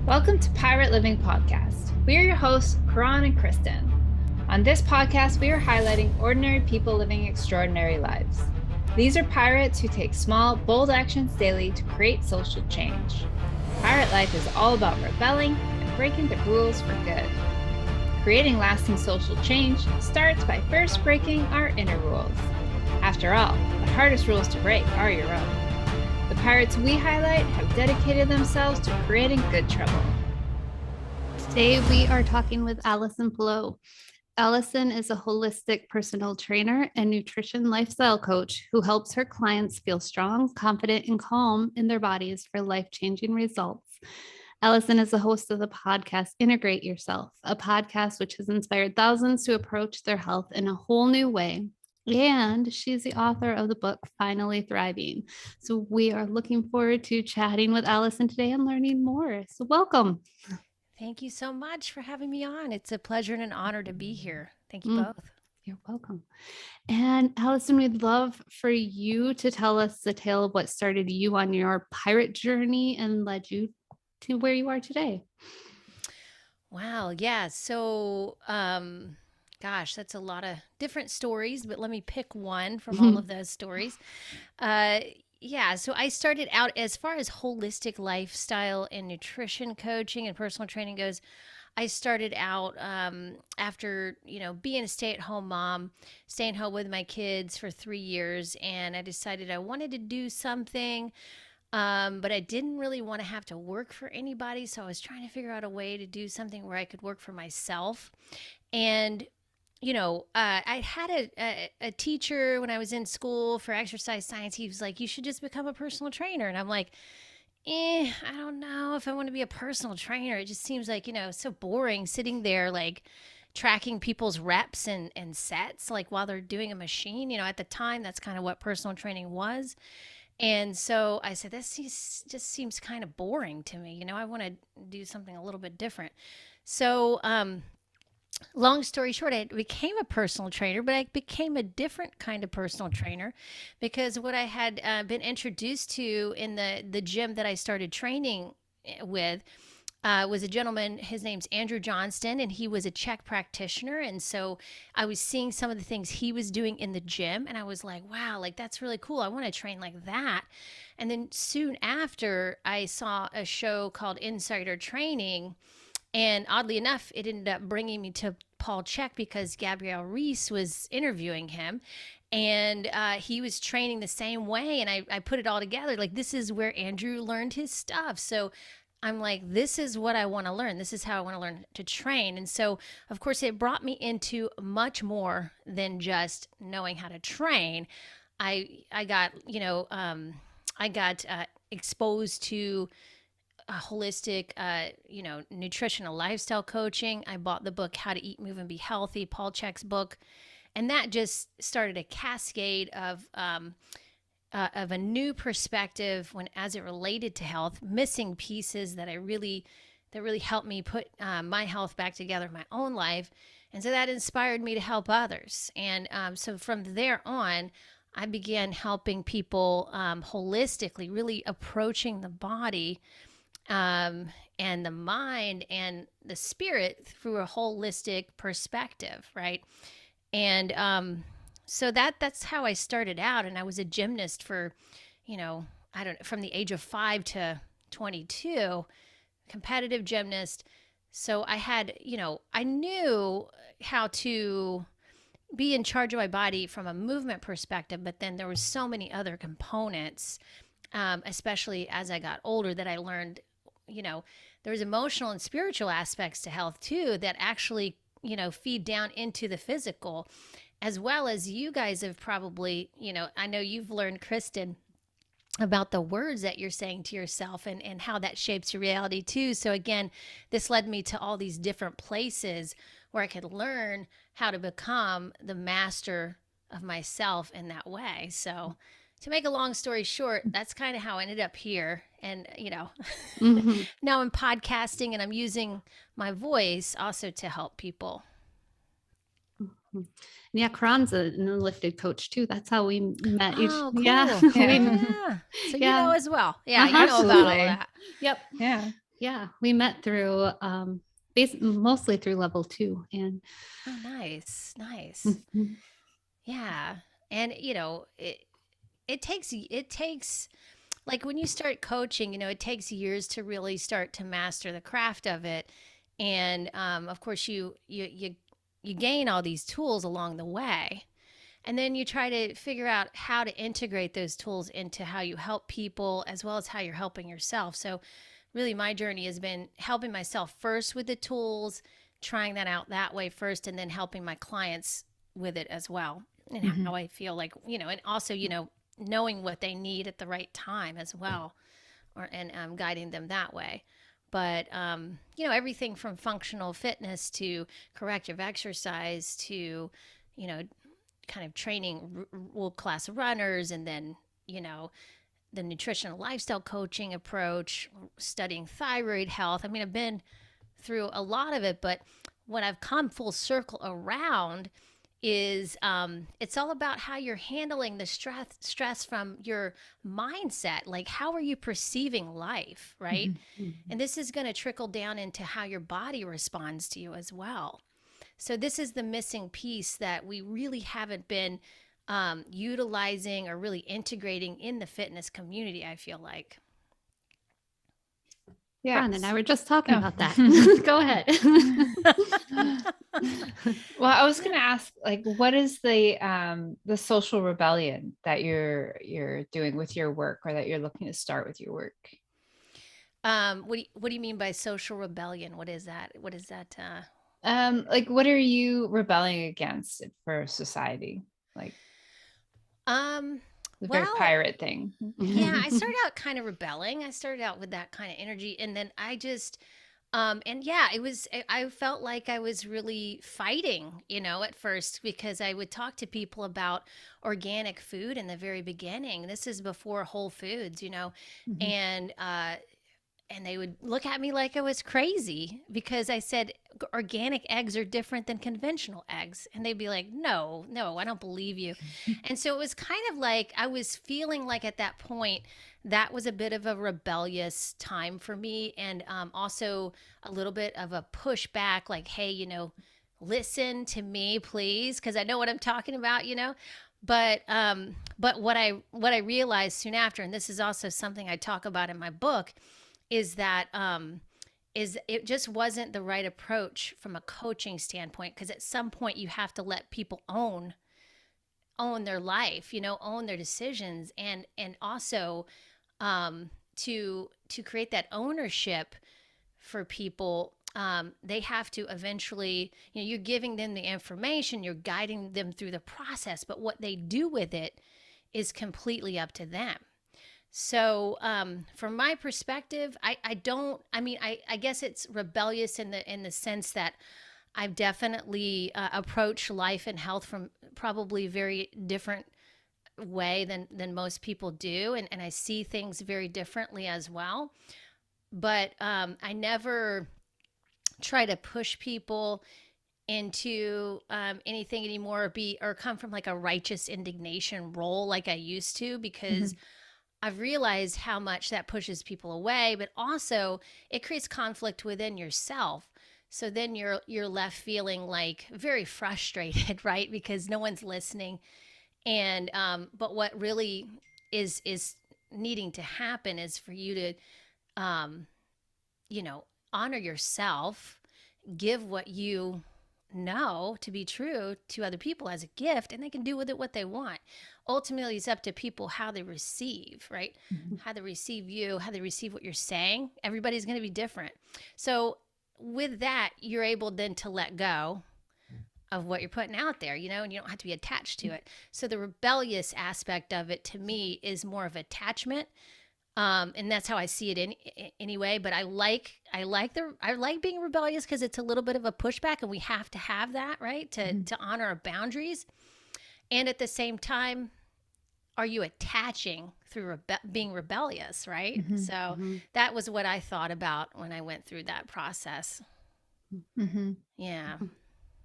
Welcome to Pirate Living Podcast. We are your hosts, Karan and Kristen. On this podcast, we are highlighting ordinary people living extraordinary lives. These are pirates who take small, bold actions daily to create social change. Pirate life is all about rebelling and breaking the rules for good. Creating lasting social change starts by first breaking our inner rules. After all, the hardest rules to break are your own. The pirates we highlight have dedicated themselves to creating good trouble. Today we are talking with Allison Pelot. Allison is a holistic personal trainer and nutrition lifestyle coach who helps her clients feel strong, confident, and calm in their bodies for life-changing results. Allison is the host of the podcast Integrate Yourself, a podcast which has inspired thousands to approach their health in a whole new way. And she's the author of the book, Finally Thriving. So we are looking forward to chatting with Allison today and learning more. So welcome. Thank you so much for having me on. It's a pleasure and an honor to be here. Thank you both. You're welcome. And Allison, we'd love for you to tell us the tale of what started you on your pirate journey and led you to where you are today. Wow. Yeah. So, gosh, that's a lot of different stories, but let me pick one from all of those stories. Yeah, so I started out as far as holistic lifestyle and nutrition coaching and personal training goes. I started out after, being a stay-at-home mom, staying home with my kids for 3 years, and I decided I wanted to do something, but I didn't really want to have to work for anybody, so I was trying to figure out a way to do something where I could work for myself. And I had a teacher when I was in school for exercise science. He was like, you should just become a personal trainer. And I'm like, I don't know if I want to be a personal trainer. It just seems like, so boring sitting there, like tracking people's reps and sets, like while they're doing a machine. At the time, that's kind of what personal training was. And so I said, just seems kind of boring to me. I want to do something a little bit different. So, long story short, I became a personal trainer, but I became a different kind of personal trainer because what I had been introduced to in the gym that I started training with was a gentleman. His name's Andrew Johnston, and he was a Czech practitioner. And so I was seeing some of the things he was doing in the gym, and I was like, wow, like that's really cool. I want to train like that. And then soon after, I saw a show called Insider Training. And oddly enough, it ended up bringing me to Paul Chek because Gabrielle Reese was interviewing him, and he was training the same way. And I put it all together. Like, this is where Andrew learned his stuff. So I'm like, this is what I want to learn. This is how I want to learn to train. And so, of course, it brought me into much more than just knowing how to train. I got, exposed to holistic, nutritional lifestyle coaching. I bought the book, How to Eat, Move, and Be Healthy, Paul Chek's book. And that just started a cascade of a new perspective as it related to health, missing pieces that really helped me put my health back together in my own life. And so that inspired me to help others. And so from there on, I began helping people holistically, really approaching the body and the mind and the spirit through a holistic perspective, right? And so that's how I started out. And I was a gymnast for, from the age of 5 to 22, competitive gymnast. So I had, I knew how to be in charge of my body from a movement perspective, but then there was so many other components, especially as I got older, that I learned there's emotional and spiritual aspects to health too that actually, feed down into the physical, as well as you guys have probably, I know you've learned, Kristen, about the words that you're saying to yourself and how that shapes your reality too. So again, this led me to all these different places where I could learn how to become the master of myself in that way. So to make a long story short, that's kind of how I ended up here. And, now I'm podcasting and I'm using my voice also to help people. Yeah, Karan's an lifted coach too. That's how we met. Oh, cool. Yeah. So you know as well. Yeah, you know about all that. Yep. Yeah. Yeah, we met through mostly through level 2. And Oh, nice. Yeah. And it takes like when you start coaching, it takes years to really start to master the craft of it. And of course you gain all these tools along the way. And then you try to figure out how to integrate those tools into how you help people as well as how you're helping yourself. So really my journey has been helping myself first with the tools, trying that out that way first, and then helping my clients with it as well. And how I feel like, and also, knowing what they need at the right time as well, and guiding them that way. But, everything from functional fitness to corrective exercise to, you know, kind of training world class runners, and then, the nutritional lifestyle coaching approach, studying thyroid health. I mean, I've been through a lot of it, but what I've come full circle around is it's all about how you're handling the stress from your mindset. Like, how are you perceiving life, right? And this is going to trickle down into how your body responds to you as well. So this is the missing piece that we really haven't been utilizing or really integrating in the fitness community, I feel like. Yeah. And I were just talking about that. Go ahead. Well, I was going to ask, like, what is the social rebellion that you're doing with your work, or that you're looking to start with your work? What do you mean by social rebellion? What is that? Like, what are you rebelling against for society? Like, the very pirate thing. Yeah, I started out kind of rebelling. I started out with that kind of energy, and then I just and yeah, I felt like I was really fighting, at first, because I would talk to people about organic food in the very beginning. This is before Whole Foods, and they would look at me like I was crazy because I said organic eggs are different than conventional eggs. And they'd be like, no, I don't believe you. And so it was kind of like I was feeling like at that point, that was a bit of a rebellious time for me. And also a little bit of a pushback, like, hey, listen to me, please, because I know what I'm talking about, But what I realized soon after, and this is also something I talk about in my book, is that it just wasn't the right approach from a coaching standpoint, because at some point you have to let people own their life, own their decisions, and also to create that ownership for people. They have to eventually, you're giving them the information, you're guiding them through the process, but what they do with it is completely up to them. So from my perspective, I guess it's rebellious in the sense that I've definitely approached life and health from probably a very different way than most people do. And I see things very differently as well. But I never try to push people into anything anymore, or come from like a righteous indignation role like I used to, because I've realized how much that pushes people away, but also it creates conflict within yourself. So then you're left feeling like very frustrated, right? Because no one's listening. And but what really is needing to happen is for you to honor yourself, give what you know to be true to other people as a gift, and they can do with it what they want. Ultimately, it's up to people how they receive, right? How they receive you, how they receive what you're saying. Everybody's going to be different. So with that, you're able then to let go of what you're putting out there, and you don't have to be attached to it. So the rebellious aspect of it to me is more of attachment. And that's how I see it anyway. But I like being rebellious because it's a little bit of a pushback, and we have to have that, right? To honor our boundaries. And at the same time, are you attaching through being rebellious, right? So that was what I thought about when I went through that process. Yeah.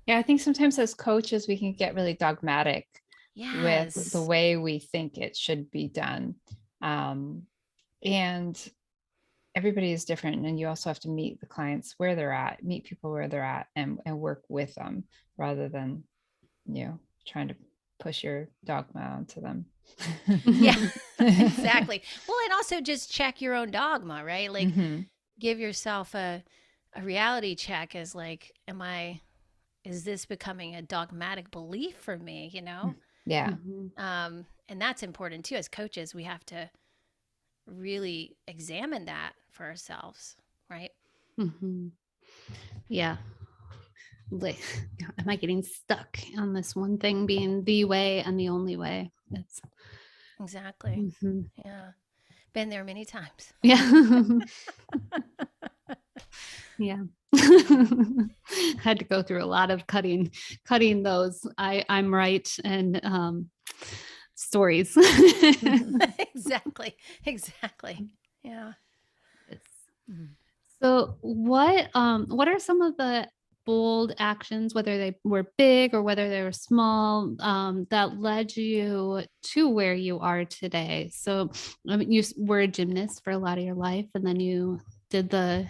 Yeah, I think sometimes as coaches, we can get really dogmatic with the way we think it should be done. And everybody is different, and you also have to meet the clients where they're at, meet people where they're at, and work with them rather than, trying to push your dogma onto them. Yeah, exactly. Well, and also just check your own dogma, right? Like give yourself a reality check as like, is this becoming a dogmatic belief for me, Yeah. And that's important too. As coaches, we have to really examine that for ourselves, right? Yeah. Like, am I getting stuck on this one thing being the way and the only way? It's Exactly. Yeah. Been there many times. Yeah. Yeah. Had to go through a lot of cutting those I'm right and stories. Exactly. Yeah. So what are some of the bold actions, whether they were big or whether they were small, that led you to where you are today? So I mean, you were a gymnast for a lot of your life, and then you did the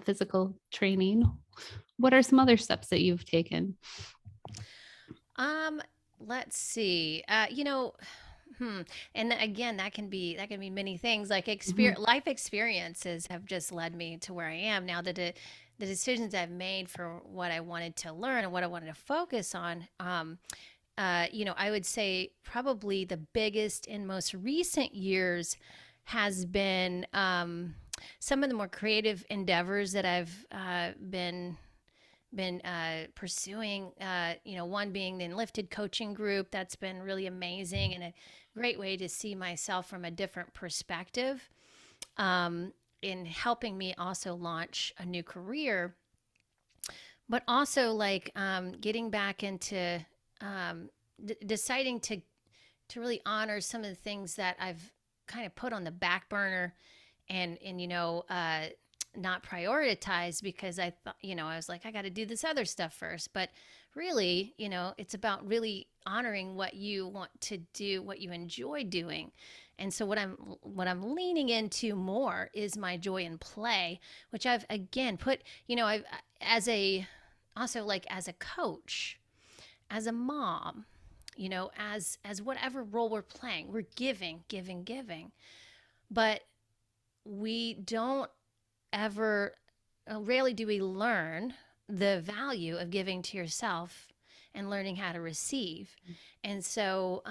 physical training. What are some other steps that you've taken? Let's see. And again, that can be many things. Like life experiences have just led me to where I am now. The decisions I've made for what I wanted to learn and what I wanted to focus on. I would say probably the biggest in most recent years has been some of the more creative endeavors that I've been pursuing. One being the Enlifted coaching group. That's been really amazing and a great way to see myself from a different perspective, in helping me also launch a new career, but also like getting back into deciding to really honor some of the things that I've kind of put on the back burner and not prioritized because I thought, I was like, I got to do this other stuff first. But really, it's about really honoring what you want to do, what you enjoy doing. And so what I'm leaning into more is my joy in play, which I've again put, I've as a coach, as a mom, as whatever role we're playing, we're giving. But we don't ever, rarely do we learn the value of giving to yourself and learning how to receive. And so,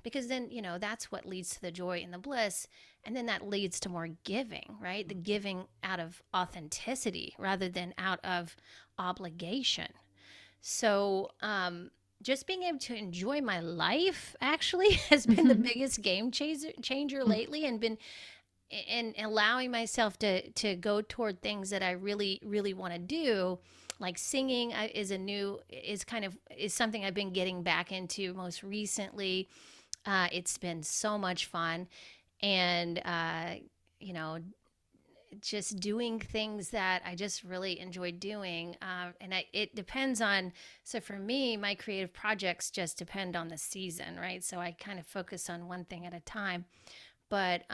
because then, that's what leads to the joy and the bliss. And then that leads to more giving, right? The giving out of authenticity rather than out of obligation. So, just being able to enjoy my life actually has been the biggest game changer lately, and allowing myself to go toward things that I really, really want to do. Like singing is something I've been getting back into most recently. It's been so much fun, and just doing things that I just really enjoy doing. It depends on, so for me, my creative projects just depend on the season, right? So I kind of focus on one thing at a time. But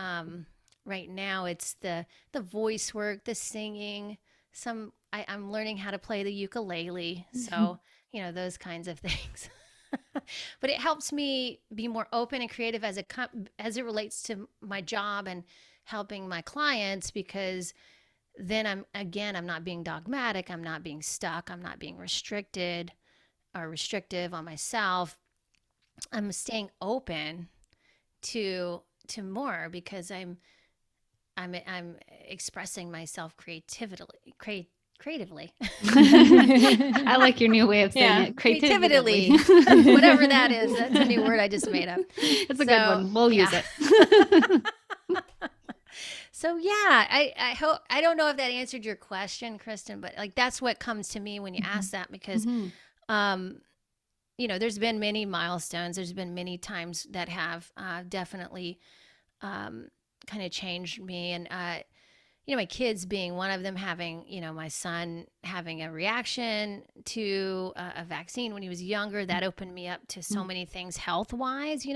right now it's the voice work, the singing, I'm learning how to play the ukulele. So, those kinds of things. But it helps me be more open and creative as it relates to my job and helping my clients, because then I'm not being dogmatic. I'm not being stuck. I'm not being restricted or restrictive on myself. I'm staying open to more because I'm expressing myself creatively. I like your new way of saying it. Creatively. Whatever that is. That's a new word I just made up. It's a good one. We'll use it. So yeah, I hope, I don't know if that answered your question, Kristen, but like that's what comes to me when you ask that, because there's been many milestones. There's been many times that have definitely kind of changed me. And, my kids being one of them, having, my son having a reaction to a vaccine when he was younger, that opened me up to so many things health-wise,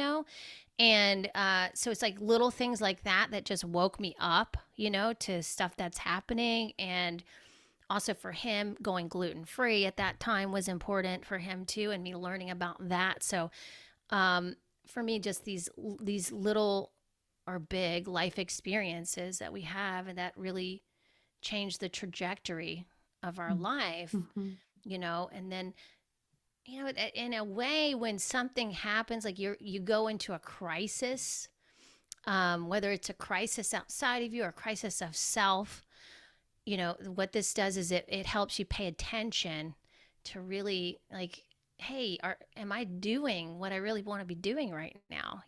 And so it's like little things like that just woke me up, to stuff that's happening. And also for him, going gluten free at that time was important for him too, and me learning about that. So for me, just these little or big life experiences that we have, and that really change the trajectory of our life, and then, in a way, when something happens, like you go into a crisis, whether it's a crisis outside of you or a crisis of self, what this does is it helps you pay attention to really, like, hey, am I doing what I really want to be doing right now?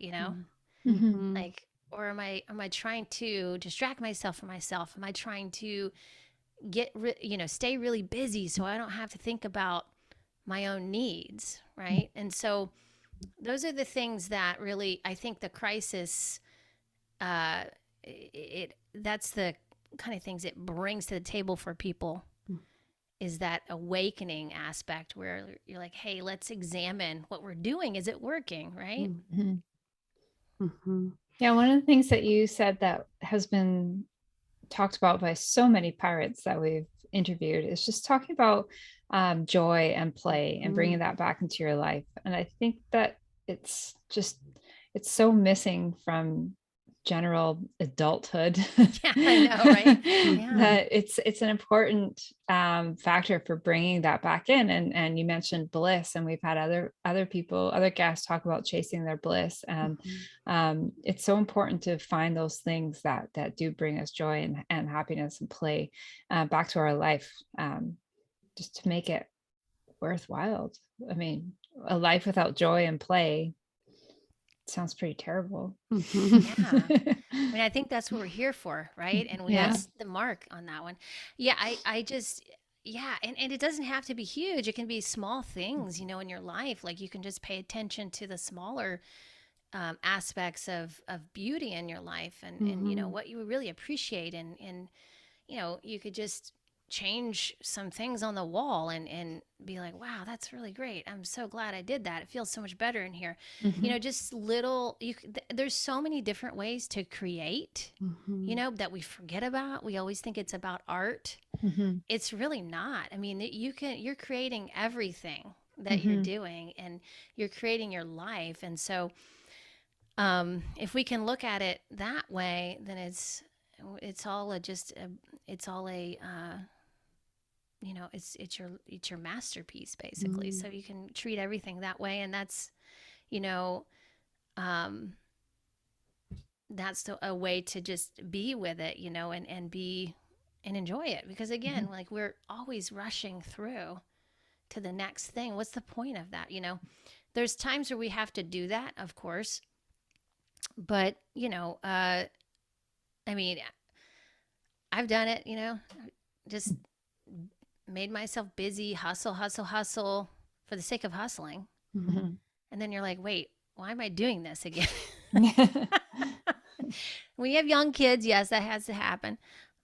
Like, or am I trying to distract myself from myself? Am I trying to stay really busy so I don't have to think about my own needs, right? And so those are the things that really, I think the crisis, that's the kind of things it brings to the table for people, is that awakening aspect where you're like, hey, let's examine what we're doing. Is it working, right? Yeah, one of the things that you said that has been talked about by so many pirates that we've interviewed is just talking about joy and play and bringing that back into your life. And I think that it's so missing from general adulthood. Yeah, I know, right? Yeah. That it's an important factor for bringing that back in. And you mentioned bliss, and we've had other guests talk about chasing their bliss, and it's so important to find those things that do bring us joy and happiness and play back to our life, just to make it worthwhile. I mean, a life without joy and play sounds pretty terrible. Yeah. I mean, I think that's what we're here for, right? And we missed the mark on that one. Yeah, I just, and it doesn't have to be huge. It can be small things, in your life. Like, you can just pay attention to the smaller aspects of beauty in your life, and what you really appreciate. And you could just change some things on the wall and be like, wow, that's really great. I'm so glad I did that. It feels so much better in here. Just little, there's so many different ways to create, that we forget about. We always think it's about art. It's really not. I mean, you're creating everything that you're doing, and you're creating your life. And so, if we can look at it that way, then it's all it's your masterpiece, basically. So you can treat everything that way, and that's that's a way to just be with it, and be and enjoy it, because again, like, we're always rushing through to the next thing. What's the point of that? There's times where we have to do that, of course, but I mean, I've done it, just made myself busy, hustle for the sake of hustling. And then you're like, wait, why am I doing this again? When you have young kids, yes, that has to happen.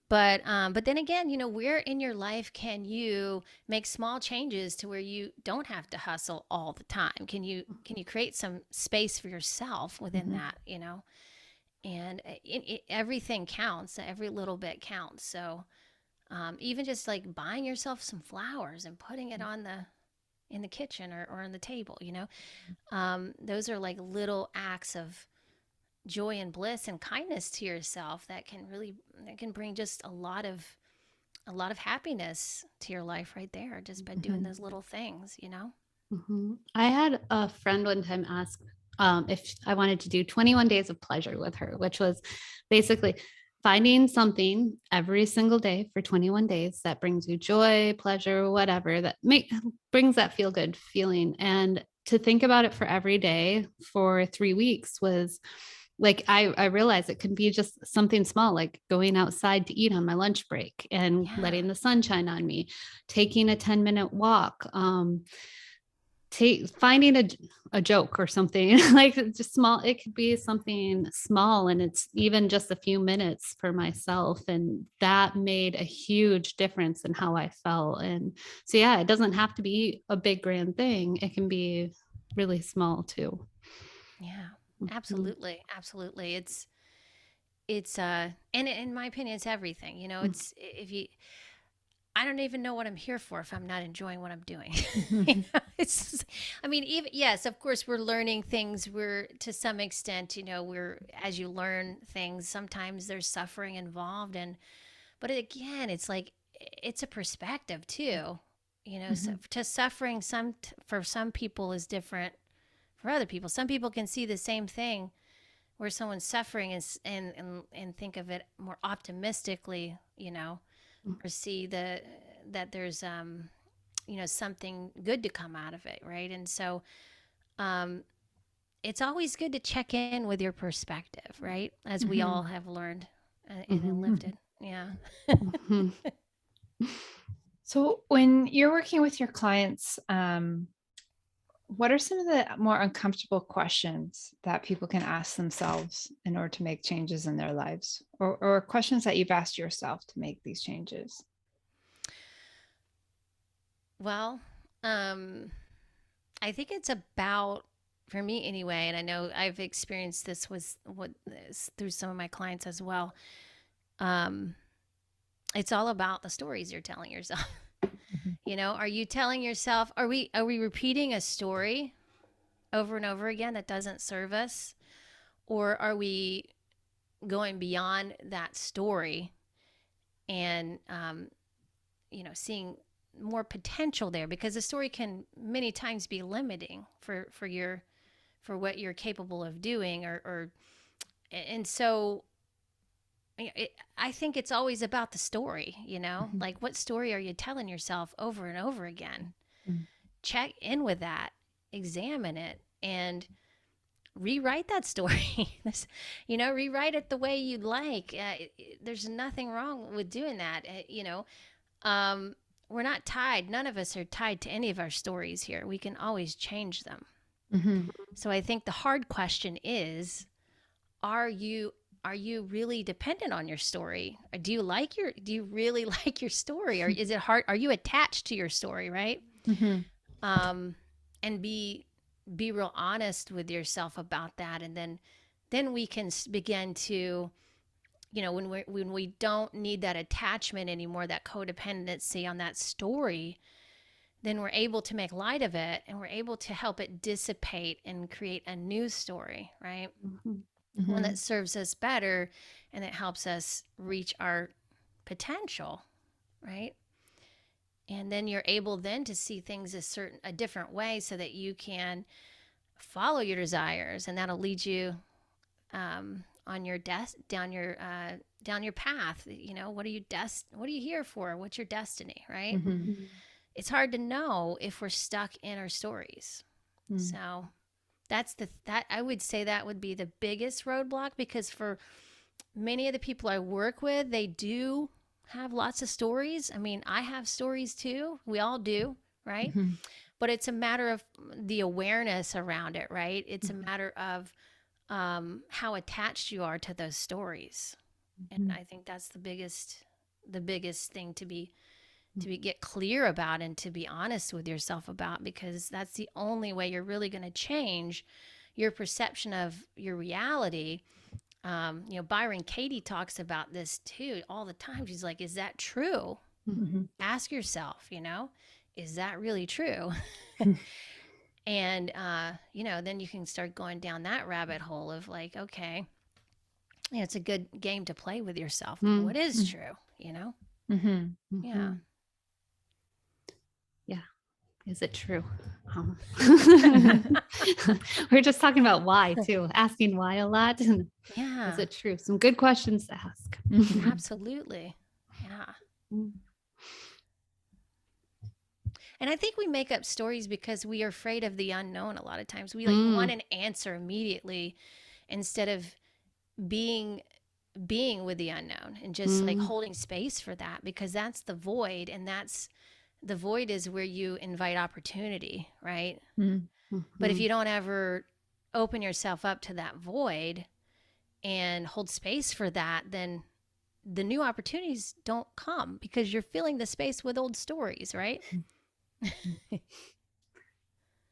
But then again, where in your life can you make small changes to where you don't have to hustle all the time? Can you create some space for yourself within that, And everything counts. Every little bit counts. So even just like buying yourself some flowers and putting it in the kitchen or on the table, those are like little acts of joy and bliss and kindness to yourself that can bring just a lot of happiness to your life right there, just by doing those little things, I had a friend one time ask if I wanted to do 21 days of pleasure with her, which was basically finding something every single day for 21 days that brings you joy, pleasure, whatever, that brings that feel good feeling. And to think about it for every day for 3 weeks was like, I realized it can be just something small, like going outside to eat on my lunch break and letting the sun shine on me, taking a 10-minute walk, finding a joke or something like just small. It could be something small, and it's even just a few minutes for myself. And that made a huge difference in how I felt. And so, it doesn't have to be a big grand thing. It can be really small too. Yeah. Absolutely. Absolutely. It's and in my opinion, it's everything. You know, it's if you I don't even know what I'm here for if I'm not enjoying what I'm doing. You know, it's, I mean, even, yes, of course, we're learning things. We're, to some extent, you know, as you learn things, sometimes there's suffering involved. But again, it's like, it's a perspective too. You know, so to suffering, for some people is different for other people. Some people can see the same thing where someone's suffering and think of it more optimistically, you know, or see that there's you know, something good to come out of it, right? And so um it's always good to check in with your perspective, right? As we all have learned and lived it. Yeah. So when you're working with your clients, what are some of the more uncomfortable questions that people can ask themselves in order to make changes in their lives, or questions that you've asked yourself to make these changes? Well, I think it's about, for me anyway, and I know I've experienced this through some of my clients as well. Um, it's all about the stories you're telling yourself. You know, are you telling yourself, are we repeating a story over and over again that doesn't serve us? Or are we going beyond that story and, you know, seeing more potential there? Because the story can many times be limiting for what you're capable of doing, and so I think it's always about the story, you know, like what story are you telling yourself over and over again? Check in with that, examine it, and rewrite that story. You know, rewrite it the way you'd like. There's nothing wrong with doing that. You know, we're not tied. None of us are tied to any of our stories here. We can always change them. So I think the hard question is, are you really dependent on your story? Or do you really like your story? Or is it hard? Are you attached to your story, right? And be real honest with yourself about that. And then we can begin to, you know, when we don't need that attachment anymore, that codependency on that story, then we're able to make light of it, and we're able to help it dissipate and create a new story, right? One that serves us better and that helps us reach our potential, right? And then you're able then to see things a different way, so that you can follow your desires, and that'll lead you on your down your path. You know, what are you here for? What's your destiny, right? It's hard to know if we're stuck in our stories. So that I would say that would be the biggest roadblock, because for many of the people I work with, they do have lots of stories. I mean, I have stories too. We all do, right? But it's a matter of the awareness around it, right? It's a matter of how attached you are to those stories. And I think that's the biggest thing to get clear about, and to be honest with yourself about, because that's the only way you're really going to change your perception of your reality. You know, Byron Katie talks about this too all the time. She's like, is that true? Ask yourself, you know, is that really true? And, you know, then you can start going down that rabbit hole of like, okay, you know, it's a good game to play with yourself. What is true, you know? Yeah. Yeah. Is it true? We're just talking about why too, asking why a lot. Yeah. Is it true? Some good questions to ask. Absolutely. Yeah. And I think we make up stories because we are afraid of the unknown a lot of times. We like want an answer immediately, instead of being with the unknown and just like holding space for that, because that's the void, and the void is where you invite opportunity, right? But if you don't ever open yourself up to that void and hold space for that, then the new opportunities don't come, because you're filling the space with old stories, right?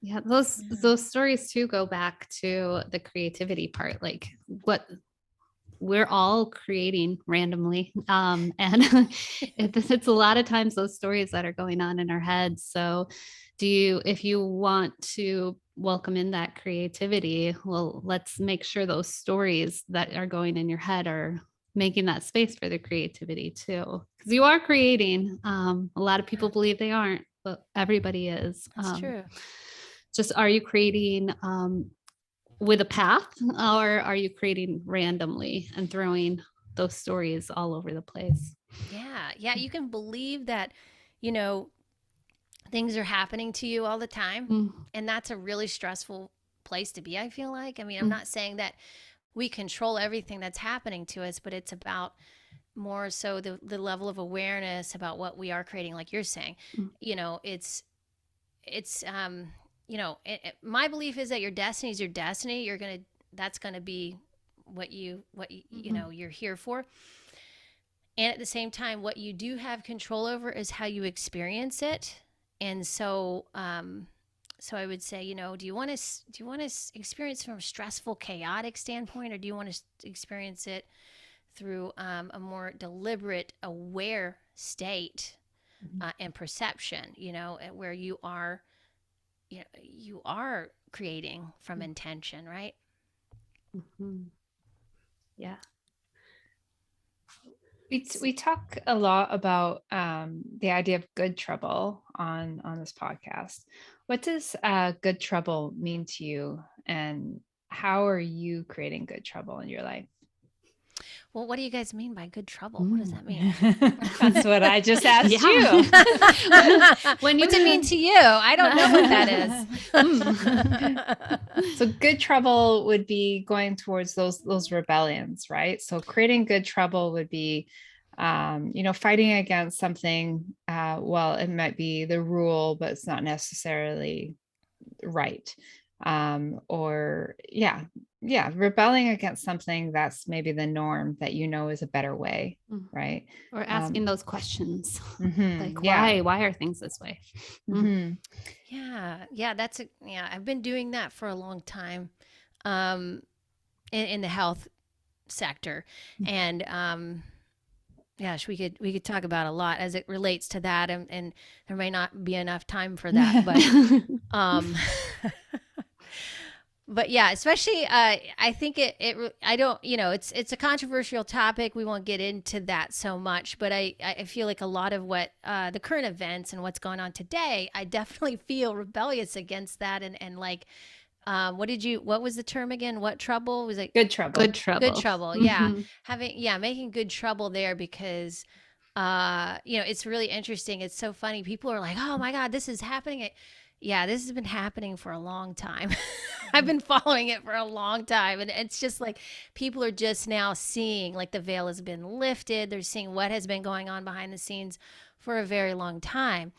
Yeah, those stories too go back to the creativity part, like what we're all creating randomly. And it's a lot of times those stories that are going on in our heads. So if you want to welcome in that creativity, well, let's make sure those stories that are going in your head are making that space for the creativity too. Because you are creating. A lot of people believe they aren't, but everybody is. That's true. Just are you creating with a path, or are you creating randomly and throwing those stories all over the place? Yeah. Yeah. You can believe that, you know, things are happening to you all the time. Mm, And that's a really stressful place to be, I feel like. I mean, I'm mm, not saying that we control everything that's happening to us, but it's about more so the level of awareness about what we are creating, like you're saying. mm, You know, it's my belief is that your destiny is your destiny. That's gonna be you mhm, know you're here for. And at the same time, what you do have control over is how you experience it. And so I would say, you know, do you want to experience from a stressful, chaotic standpoint, or do you want to experience it through a more deliberate, aware state mhm, and perception? You know, where you are creating from intention, right? mhm. Yeah. We talk a lot about the idea of good trouble on this podcast. What does good trouble mean to you, and how are you creating good trouble in your life? Well, what do you guys mean by good trouble? What does Mm. that mean? That's what I just asked you. Yeah. When What's it mean to you? I don't know what that is. So good trouble would be going towards those rebellions, right? So creating good trouble would be fighting against something. Well, it might be the rule, but it's not necessarily right. Or rebelling against something that's maybe the norm that you know is a better way, Mm. right? Or asking those questions, like Yeah. why are things this way? Mm-hmm. Yeah, I've been doing that for a long time, in the health sector, and gosh, we could talk about a lot as it relates to that, and there may not be enough time for that, but um, but yeah, especially I think I don't, it's a controversial topic. We won't get into that so much, but I feel like a lot of what the current events and what's going on today, I definitely feel rebellious against that, and like what was the term again? What trouble was it? Good trouble. Good trouble. Good trouble. Yeah. Mhm. Making good trouble there because it's really interesting. It's so funny. People are like, "Oh my God, this is happening." Yeah, this has been happening for a long time. I've been following it for a long time. And it's just like people are just now seeing, like, the veil has been lifted. They're seeing what has been going on behind the scenes for a very long time.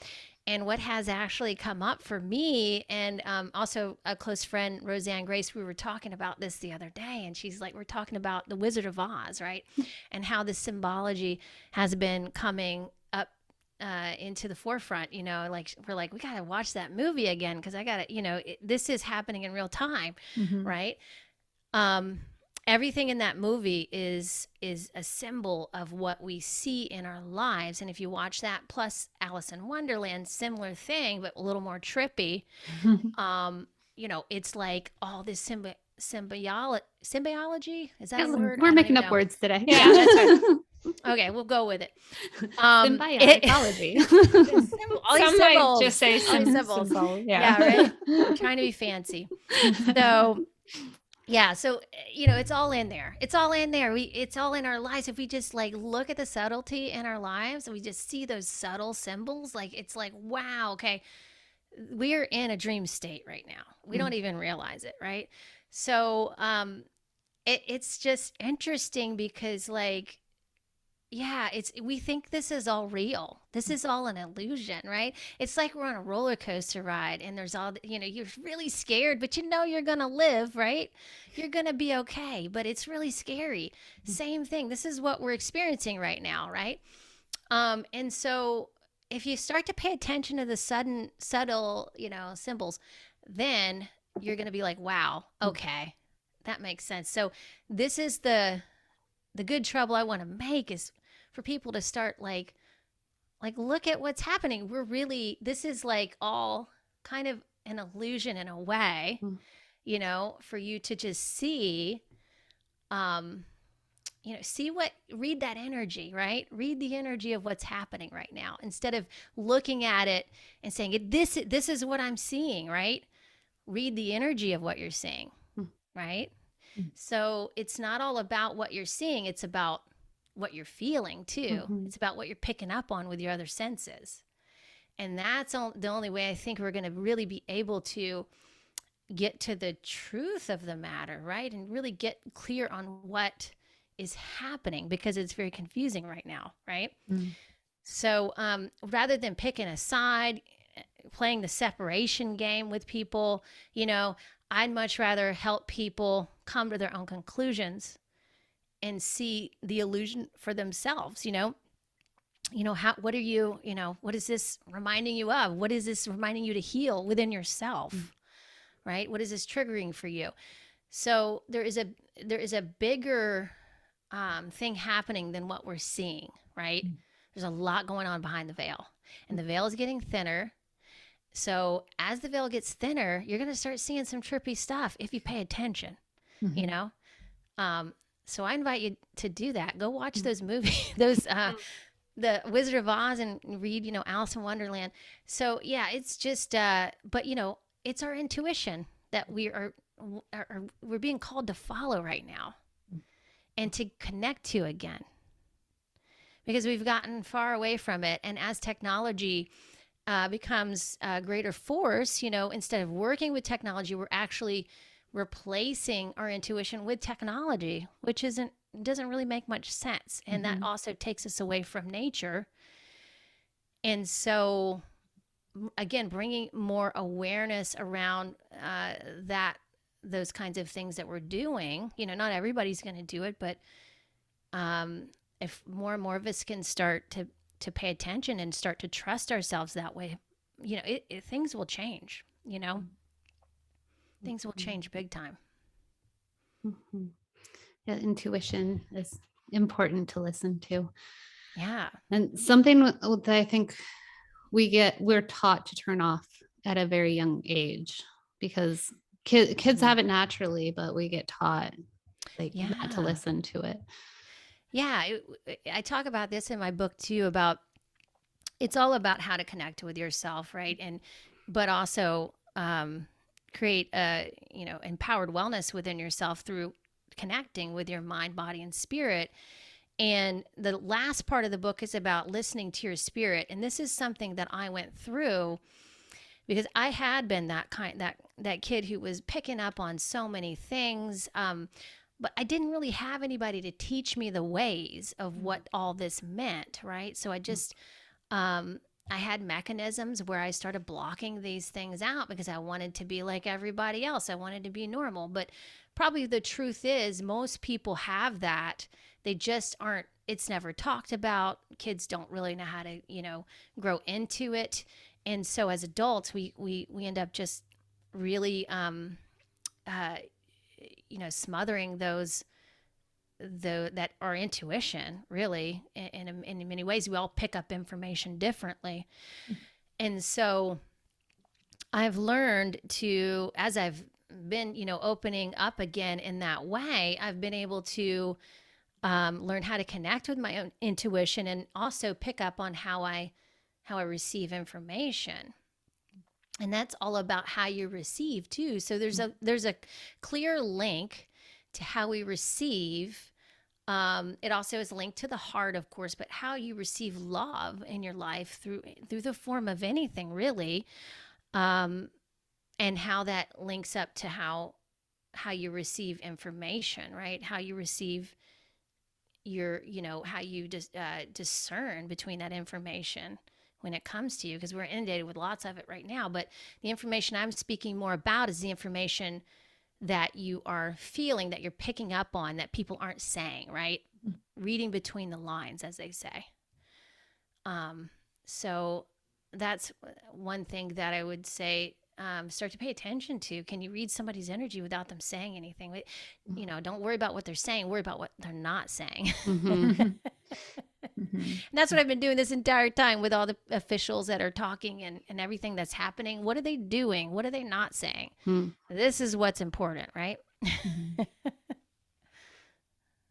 And what has actually come up for me, and also a close friend, Roseanne Grace, we were talking about this the other day, and she's like, we're talking about the Wizard of Oz, right? And how the symbology has been coming up into the forefront, like we're like, we got to watch that movie again because I got to, this is happening in real time, right? Um, Everything in that movie is a symbol of what we see in our lives. And if you watch that plus Alice in Wonderland, similar thing but a little more trippy, it's like all this symbiology, is that a word? We're making up words today. Yeah, that's right. Okay, we'll go with it. Symbioticology. Some might just say symbols. symbol. Yeah, right. I'm trying to be fancy. So yeah, so it's all in there. It's all in there. It's all in our lives. If we just like look at the subtlety in our lives and we just see those subtle symbols, like it's like, wow, okay, we're in a dream state right now. We don't even realize it, right? So it's just interesting because, like, yeah, we think this is all real. This is all an illusion, right? It's like we're on a roller coaster ride and there's all, you're really scared, but you're going to live, right? You're going to be okay, but it's really scary. Same thing. This is what we're experiencing right now, right? And so if you start to pay attention to the subtle, symbols, then you're going to be like, wow, okay, that makes sense. So this is the good trouble I want to make, is for people to start like look at what's happening. This is like all kind of an illusion in a way, for you to just see, um, read that energy, right? Read the energy of what's happening right now, instead of looking at it and saying, this is what I'm seeing, right? Read the energy of what you're seeing, right? So it's not all about what you're seeing. It's about what you're feeling too. It's about what you're picking up on with your other senses. And that's the only way I think we're going to really be able to get to the truth of the matter, right? And really get clear on what is happening, because it's very confusing right now, right? So rather than picking a side, playing the separation game with people, I'd much rather help people come to their own conclusions and see the illusion for themselves. What are you, what is this reminding you of? What is this reminding you to heal within yourself? Right? What is this triggering for you? So there is a bigger thing happening than what we're seeing, right? There's a lot going on behind the veil, and the veil is getting thinner. So as the veil gets thinner, you're going to start seeing some trippy stuff if you pay attention, So I invite you to do that. Go watch those movies, the Wizard of Oz, and read, Alice in Wonderland. So yeah, it's just, but it's our intuition that we're being called to follow right now and to connect to again, because we've gotten far away from it. And as technology becomes a greater force, instead of working with technology, we're actually replacing our intuition with technology, which doesn't really make much sense. And that also takes us away from nature. And so again, bringing more awareness around those kinds of things that we're doing. Not everybody's going to do it, but if more and more of us can start to pay attention and start to trust ourselves that way, things will change. Things will change big time. Yeah, intuition is important to listen to. Yeah. And something that I think we're taught to turn off at a very young age, because kids have it naturally, but we get taught not to listen to it. Yeah. I talk about this in my book too, about it's all about how to connect with yourself, right? But also create empowered wellness within yourself through connecting with your mind, body, and spirit. And the last part of the book is about listening to your spirit. And this is something that I went through, because I had been that kid who was picking up on so many things. But I didn't really have anybody to teach me the ways of what all this meant, right? So I just, I had mechanisms where I started blocking these things out because I wanted to be like everybody else. I wanted to be normal. But probably the truth is most people have that. They just aren't, it's never talked about. Kids don't really know how to, grow into it. And so as adults, we end up just really, smothering that our intuition, really, in many ways. We all pick up information differently. And so I've learned to, as I've been, opening up again in that way, I've been able to learn how to connect with my own intuition and also pick up on how I receive information. And that's all about how you receive too. So there's a clear link to how we receive. It also is linked to the heart, of course, but how you receive love in your life through the form of anything, really, and how that links up to how you receive information, right? How you receive how you discern between that information when it comes to you, because we're inundated with lots of it right now. But the information I'm speaking more about is the information that you are feeling, that you're picking up on, that people aren't saying, right? Reading between the lines, as they say. So that's one thing that I would say start to pay attention to. Can you read somebody's energy without them saying anything? You know, don't worry about what they're saying. Worry about what they're not saying. Mm-hmm. And that's what I've been doing this entire time with all the officials that are talking and everything that's happening. What are they doing? What are they not saying? Mm-hmm. This is what's important, right?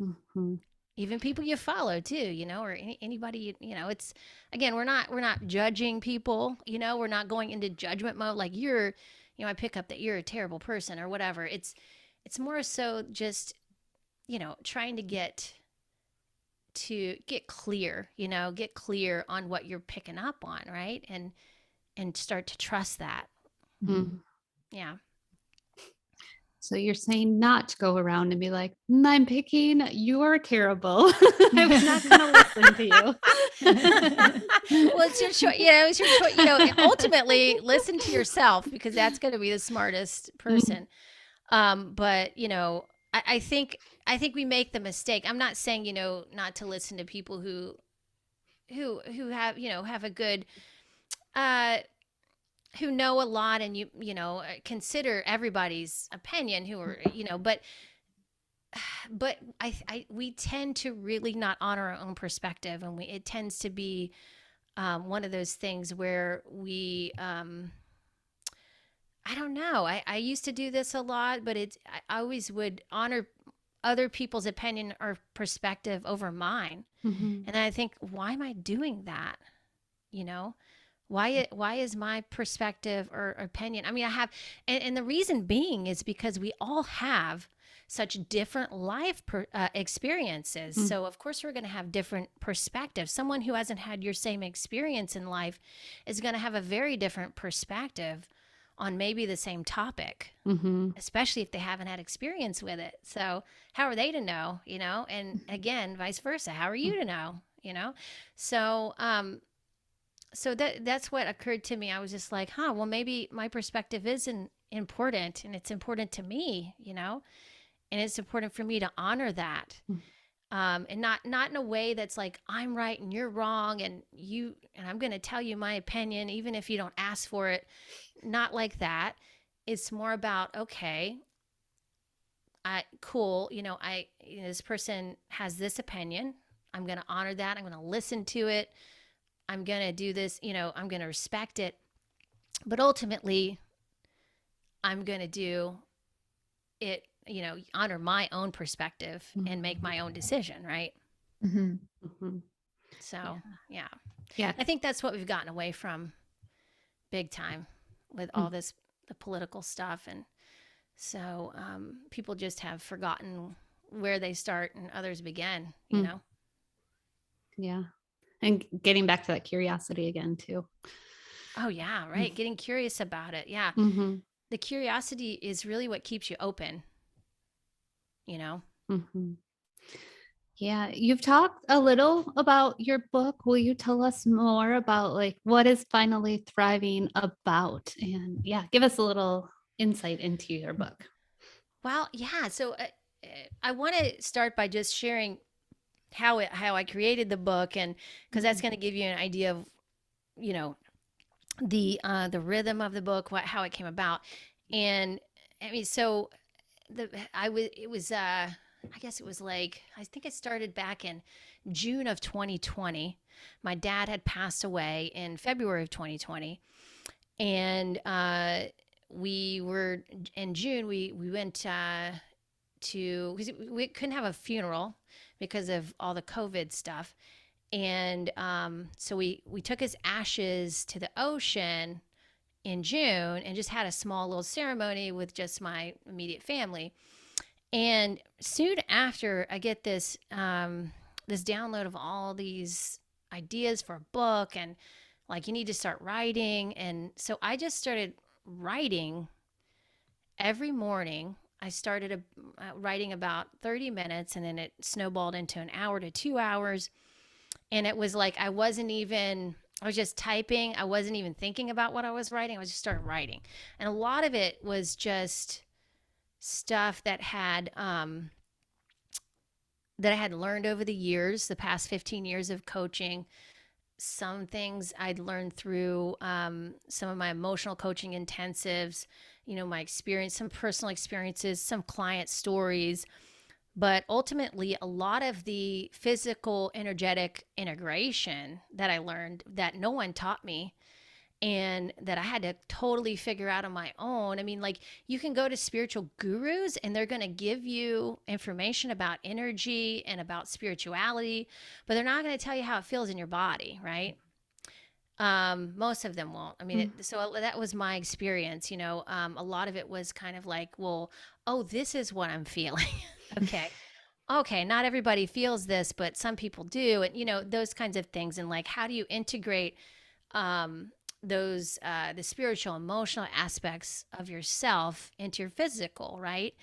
Mm-hmm. Even people you follow too, you know, or anybody, you know, it's, again, we're not judging people, you know, we're not going into judgment mode. Like you're, you know, I pick up that you're a terrible person or whatever. It's more so just, you know, trying to get clear, you know, get clear on what you're picking up on. Right. And start to trust that. Mm-hmm. Yeah. So you're saying not to go around and be like, I'm picking, you're terrible. I'm not going to listen to you. Well, it's your choice. You know, it's your choice. You know, ultimately, listen to yourself because that's going to be the smartest person. But you know, I think we make the mistake. I'm not saying, you know, not to listen to people who have, you know, have a good who know a lot, and you know, consider everybody's opinion who are, you know, but we tend to really not honor our own perspective, and it tends to be one of those things where we I don't know. I used to do this a lot, but I always would honor other people's opinion or perspective over mine. Mm-hmm. And then I think, why am I doing that? You know, why is my perspective or opinion? I mean, I have, and the reason being is because we all have such different life experiences. Mm. So of course we're going to have different perspectives. Someone who hasn't had your same experience in life is going to have a very different perspective on maybe the same topic, Mm-hmm. especially if they haven't had experience with it. So how are they to know, you know? And again, vice versa. How are you to know, you know? So, so that's what occurred to me. I was just like, well, maybe my perspective isn't important, and it's important to me, you know, and it's important for me to honor that. And not in a way that's like, I'm right and you're wrong, and I'm going to tell you my opinion, even if you don't ask for it. Not like that. It's more about, okay, cool. You know, this person has this opinion. I'm going to honor that. I'm going to listen to it. I'm going to do this, you know, I'm going to respect it. But ultimately, I'm going to do it, you know, honor my own perspective and make my own decision, right? Mm-hmm. Mm-hmm. So, Yeah. I think that's what we've gotten away from big time with all this, the political stuff. And so people just have forgotten where they start and others begin, you know? Yeah. And getting back to that curiosity again, too. Oh, yeah, right. Getting curious about it. Yeah. Mm-hmm. The curiosity is really what keeps you open, you know? Mm-hmm. Yeah. You've talked a little about your book. Will you tell us more about like what is Finally Thriving about? And yeah, give us a little insight into your book. Well, yeah. So I want to start by just sharing how I created the book, and because that's going to give you an idea of, you know, the rhythm of the book, how it came about. And I mean, so I guess it was like, I think it started back in June of 2020. My dad had passed away in February of 2020. And we were in June, we went because we couldn't have a funeral because of all the COVID stuff. And so we took his ashes to the ocean in June and just had a small little ceremony with just my immediate family. And soon after, I get this this download of all these ideas for a book, and like, you need to start writing. And so I just started writing every morning. I started writing about 30 minutes, and then it snowballed into an hour to 2 hours. And it was like, I was just typing. I wasn't even thinking about what I was writing. I was just started writing. And a lot of it was just stuff that that I had learned over the years, the past 15 years of coaching, some things I'd learned through some of my emotional coaching intensives, my experience, some personal experiences, some client stories. But ultimately, a lot of the physical energetic integration that I learned that no one taught me and that I had to totally figure out on my own. I mean, like, you can go to spiritual gurus and they're going to give you information about energy and about spirituality, but they're not going to tell you how it feels in your body, right? Most of them won't. I mean, so that was my experience. A lot of it was kind of like, well, oh, this is what I'm feeling. Okay. Okay, not everybody feels this, but some people do. And, those kinds of things. And like, how do you integrate those, the spiritual, emotional aspects of yourself into your physical, right?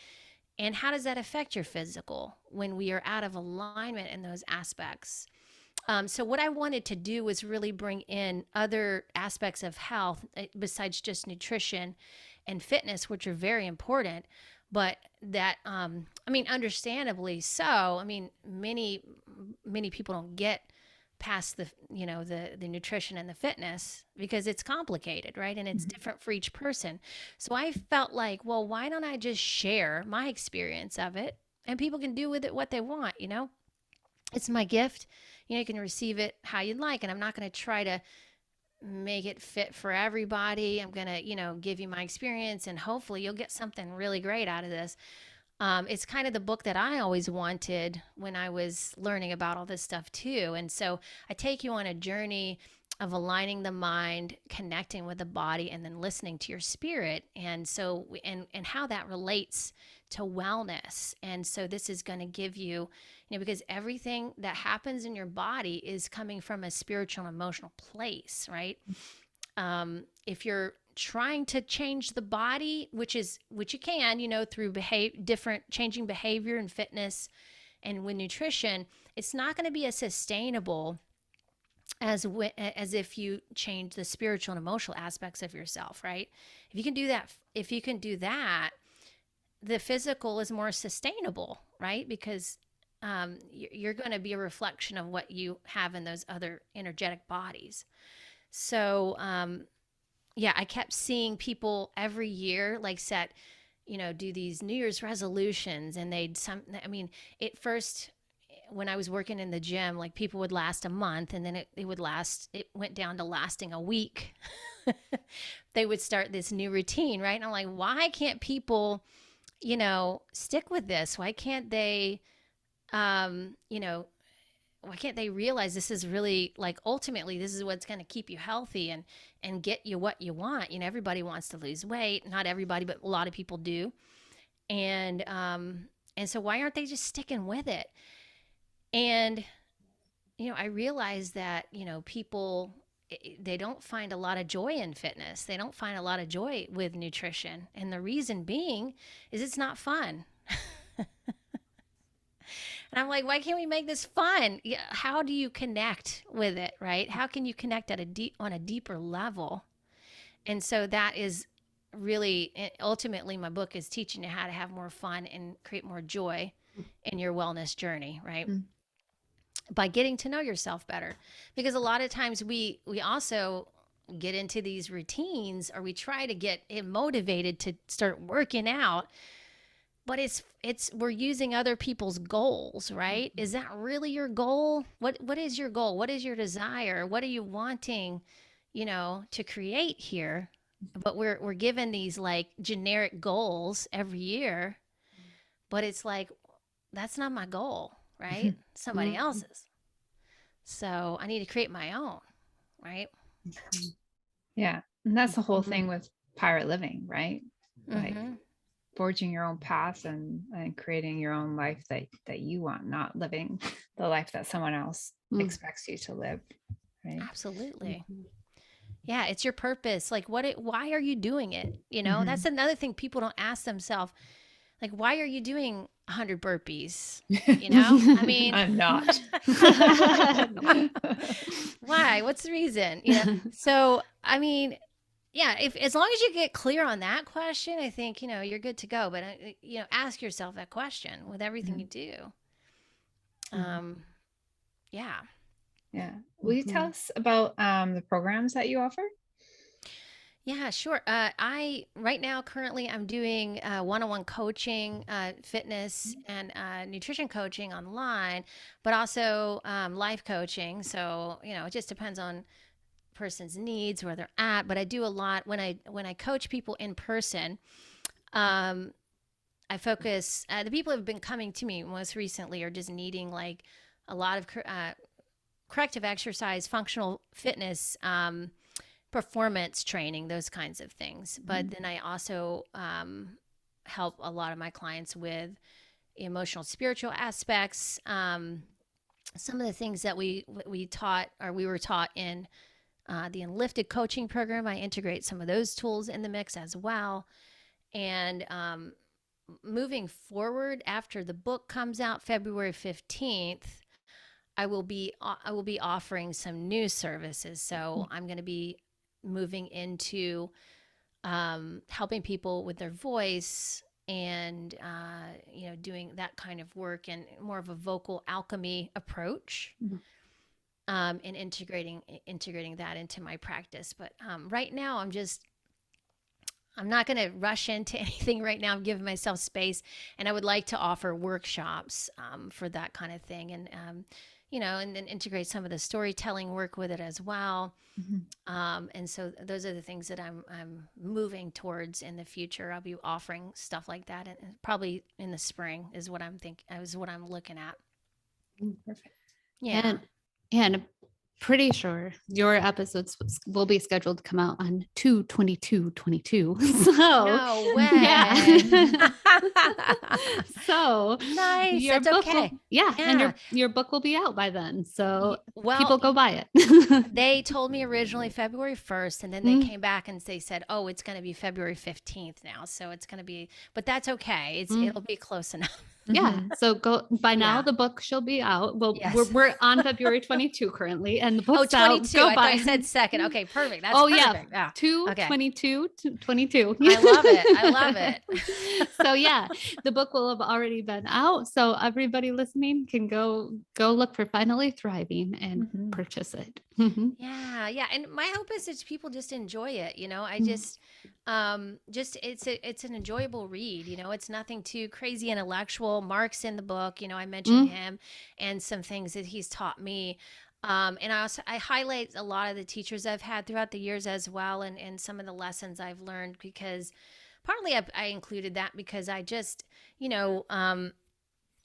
And how does that affect your physical when we are out of alignment in those aspects? So what I wanted to do was really bring in other aspects of health besides just nutrition and fitness, which are very important, but that, understandably so. I mean, many people don't get past the nutrition and the fitness because it's complicated, right? And it's different for each person. So I felt like, well, why don't I just share my experience of it and people can do with it what they want, It's my gift. You can receive it how you'd like. And I'm not going to try to make it fit for everybody. I'm going to, give you my experience and hopefully you'll get something really great out of this. It's kind of the book that I always wanted when I was learning about all this stuff too. And so I take you on a journey of aligning the mind, connecting with the body, and then listening to your spirit. And so, and how that relates to wellness. And so this is going to give you, because everything that happens in your body is coming from a spiritual and emotional place, right? If you're trying to change the body, which you can, through different changing behavior and fitness and with nutrition, it's not going to be as sustainable as if you change the spiritual and emotional aspects of yourself, right? If you can do that, the physical is more sustainable, right? Because you're going to be a reflection of what you have in those other energetic bodies. So, I kept seeing people every year like set, do these New Year's resolutions, and at first when I was working in the gym, like people would last a month and then it went down to lasting a week. They would start this new routine, right? And I'm like, why can't people, stick with this? Why can't they, why can't they realize this is really like ultimately this is what's going to keep you healthy and get you what you want? Everybody wants to lose weight. Not everybody, but a lot of people do. And so why aren't they just sticking with it? And, I realized that, people, they don't find a lot of joy in fitness. They don't find a lot of joy with nutrition. And the reason being is it's not fun. And I'm like, why can't we make this fun? How do you connect with it, right? How can you connect on a deeper level? And so that is really, ultimately, my book is teaching you how to have more fun and create more joy in your wellness journey, right? By getting to know yourself better. Because a lot of times we also get into these routines, or we try to get motivated to start working out, but we're using other people's goals, right? Is that really your goal? What is your goal? What is your desire? What are you wanting, to create here? But we're given these like generic goals every year, but it's like, that's not my goal, right? Somebody else's. So I need to create my own, right? Yeah. And that's the whole thing with pirate living, right? Like forging your own path and creating your own life that you want, not living the life that someone else expects you to live. Right. Absolutely. Yeah. It's your purpose. Like why are you doing it? That's another thing people don't ask themselves. Like, why are you doing 100 burpees? I mean, I'm not. Why? What's the reason? So, I mean, yeah, as long as you get clear on that question, I think, you're good to go. But, ask yourself that question with everything you do. Yeah. Yeah. Will you tell us about the programs that you offer? Yeah, sure. Right now currently I'm doing one-on-one coaching, fitness and nutrition coaching online, but also life coaching. So, it just depends on person's needs, where they're at. But I do a lot when I coach people in person. Um, I focus, the people who have been coming to me most recently are just needing like a lot of corrective exercise, functional fitness, performance training, those kinds of things. But then I also help a lot of my clients with emotional, spiritual aspects. Some of the things that we were taught in the Enlifted coaching program, I integrate some of those tools in the mix as well. And moving forward, after the book comes out February 15th, I will be offering some new services. So I'm going to be moving into helping people with their voice and doing that kind of work and more of a vocal alchemy approach. And integrating that into my practice. But right now I'm not going to rush into anything right now. I'm giving myself space, and I would like to offer workshops for that kind of thing, and and then integrate some of the storytelling work with it as well. And so those are the things that I'm moving towards in the future. I'll be offering stuff like that, and probably in the spring is what I'm looking at. Perfect. Yeah. And pretty sure your episodes will be scheduled to come out on 2/22/22. So No way. Yeah. So nice. your That's book okay. and your book will be out by then. So well, people go buy it. They told me originally February 1st, and then they came back and they said, "Oh, it's going to be February 15th now." So it's going to be, but that's okay. It'll be close enough. Yeah. So go by now. Yeah. The book shall be out. Well, Yes. we're on February 22 currently, and the book's 22. out. Go I buy. thought you said second. Okay, perfect. That's perfect. Yeah. 2/22/22. I love it. I love it. So yeah, the book will have already been out. So everybody listening can go look for Finally Thriving and purchase it. Yeah, yeah. And my hope is that people just enjoy it. I just it's an enjoyable read. It's nothing too crazy intellectual. Mark's in the book. I mentioned him and some things that he's taught me. And I highlight a lot of the teachers I've had throughout the years as well, and some of the lessons I've learned, because partly I included that because I just,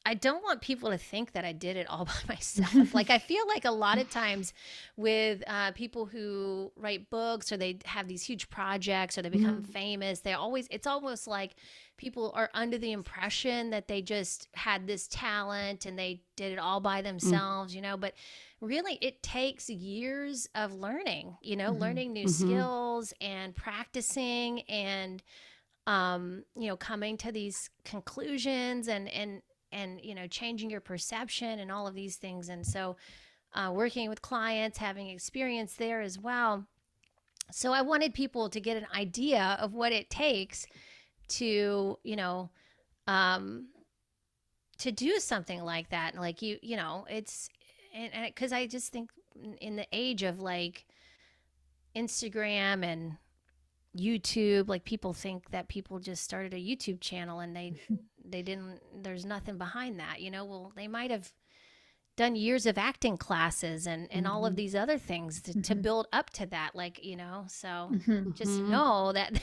I don't want people to think that I did it all by myself. Like, I feel like a lot of times with people who write books, or they have these huge projects, or they become famous, it's almost like people are under the impression that they just had this talent and they did it all by themselves, but really it takes years of learning, learning new skills and practicing and, coming to these conclusions and changing your perception and all of these things. And so working with clients, having experience there as well. So I wanted people to get an idea of what it takes to, to do something like that. And like, it's, and because I just think in the age of like Instagram and YouTube, like people think that people just started a YouTube channel and they didn't, there's nothing behind that, well, they might have done years of acting classes and all of these other things to build up to that, like, so just know that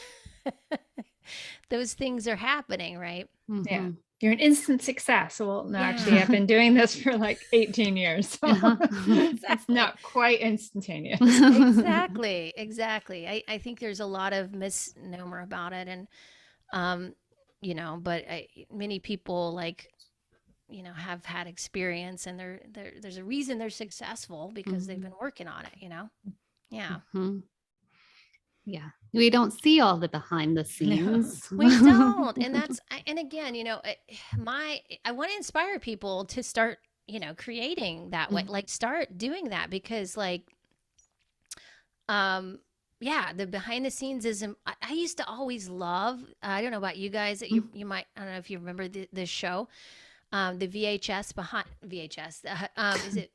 those things are happening, right? Yeah. You're an instant success. Well, no, actually, I've been doing this for like 18 years. So it's not quite instantaneous. Exactly. I think there's a lot of misnomer about it. And, but many people like, have had experience, and there's a reason they're successful because they've been working on it, Yeah. Yeah. We don't see all the behind the scenes. No, we don't. And again, I want to inspire people to start, creating that way, like start doing that, because like, the behind the scenes is, I used to always love, I don't know about you guys, that you might, I don't know if you remember this show, the VHS, is it?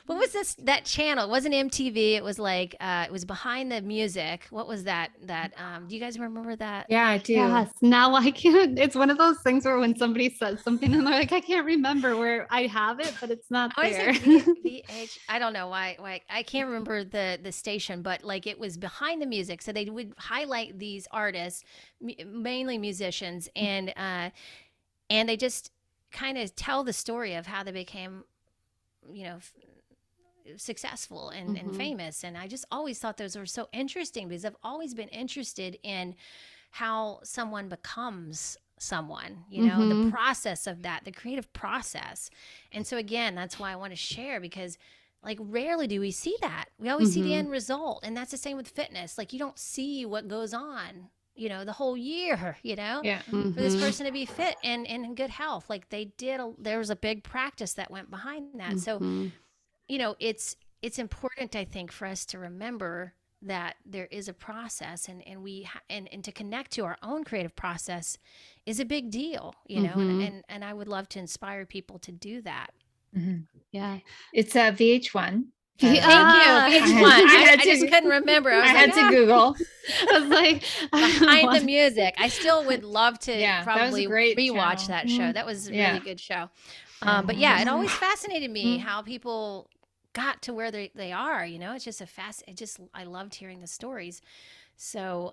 What was that channel? It wasn't MTV. It was like it was Behind the Music. What was that? Do you guys remember that? Yeah, I do. Yes. Now I can't. It's one of those things where when somebody says something and they're like, I can't remember where I have it, but it's not Oh, I there. said VH. I don't know why I can't remember the station, but like it was Behind the Music. So they would highlight these artists, mainly musicians, and they just kind of tell the story of how they became, successful and famous. And I just always thought those were so interesting because I've always been interested in how someone becomes someone, the process of that, the creative process. And so again, that's why I want to share, because like rarely do we see that. We always see the end result. And that's the same with fitness. Like you don't see what goes on, the whole year, Yeah. for this person to be fit and in good health. Like there was a big practice that went behind that. So, it's important, I think, for us to remember that there is a process, and to connect to our own creative process is a big deal, and I would love to inspire people to do that. Yeah. It's a VH1. Thank you. VH1. I just couldn't remember. I had to Google. I was like, Behind the Music. I still would love to probably rewatch channel. that show. That was a really good show. But yeah, it always fascinated me how people got to where they are. It's just I loved hearing the stories. So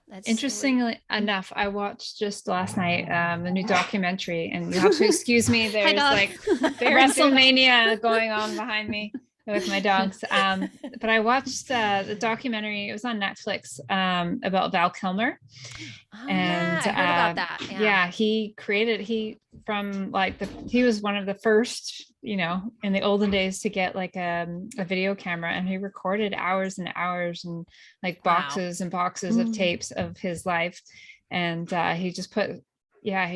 that's interestingly enough, I watched just last night the new documentary, and you have to excuse me, there's like WrestleMania going on behind me with my dogs, but I watched the documentary. It was on Netflix about Val Kilmer. And I heard about that. He was one of the first, in the olden days to get like a video camera, and he recorded hours and hours and like boxes and boxes of tapes of his life. And he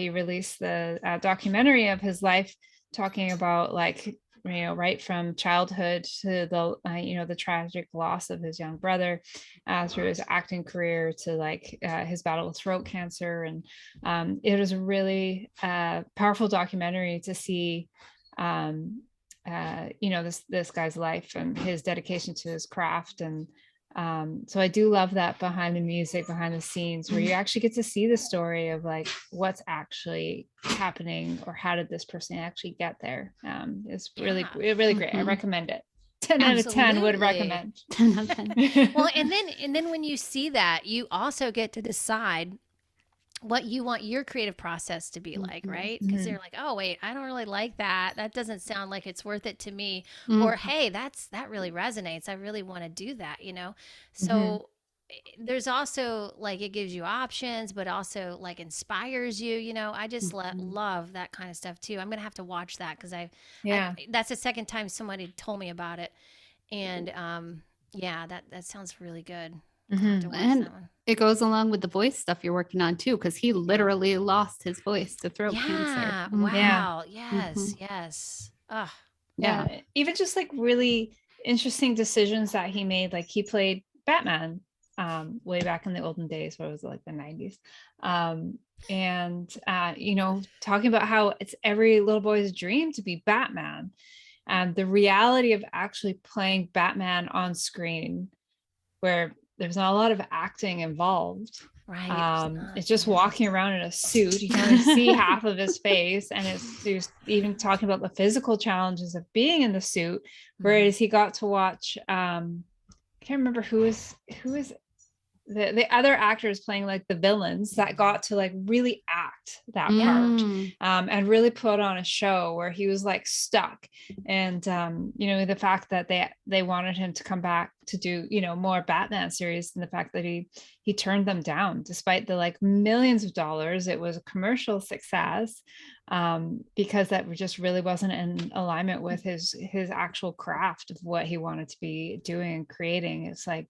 released the documentary of his life, talking about like, right from childhood to the tragic loss of his young brother, through his acting career to like his battle with throat cancer. And it was a really powerful documentary to see, this guy's life and his dedication to his craft. And so I do love that behind the music, behind the scenes, where you actually get to see the story of like what's actually happening, or how did this person actually get there. It's really great. I recommend it. 10 out of 10 would recommend. 10 out of 10. Well, and then when you see that, you also get to decide what you want your creative process to be like, right? Because they're like, oh wait, I don't really like that. That doesn't sound like it's worth it to me. Or hey, that really resonates. I really want to do that, So there's also like, it gives you options, but also like inspires you, I just love that kind of stuff too. I'm gonna have to watch that, because that's the second time somebody told me about it. And that sounds really good. And it goes along with the voice stuff you're working on too, because he literally lost his voice to throat cancer. Wow. Yes. Yeah. Even just like really interesting decisions that he made. Like he played Batman way back in the olden days, what was it, like the 90s? Talking about how it's every little boy's dream to be Batman. The reality of actually playing Batman on screen, where there's not a lot of acting involved. Right. It's just walking around in a suit. You can only see half of his face. And it's even talking about the physical challenges of being in the suit. Whereas he got to watch, I can't remember who is the other actors playing like the villains that got to like really act that part, and really put on a show where he was like stuck. And the fact that they wanted him to come back to do more Batman series, and the fact that he turned them down despite the like millions of dollars. It was a commercial success, because that just really wasn't in alignment with his actual craft of what he wanted to be doing and creating. It's like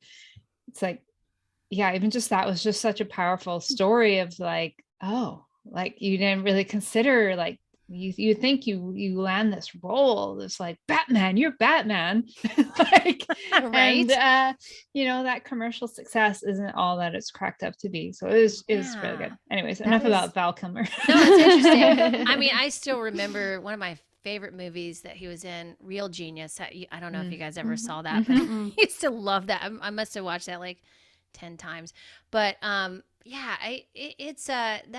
even just that was just such a powerful story of like, oh, like you didn't really consider, like you think you land this role, it's like Batman, you're Batman. Like, right. And that commercial success isn't all that it's cracked up to be. So it was really good. Anyways, enough about Val Kilmer. No, it's interesting. I mean, I still remember one of my favorite movies that he was in, Real Genius. I don't know if you guys ever Mhm. saw that, but Mhm. I used to love that. I must have watched that like 10 times. But that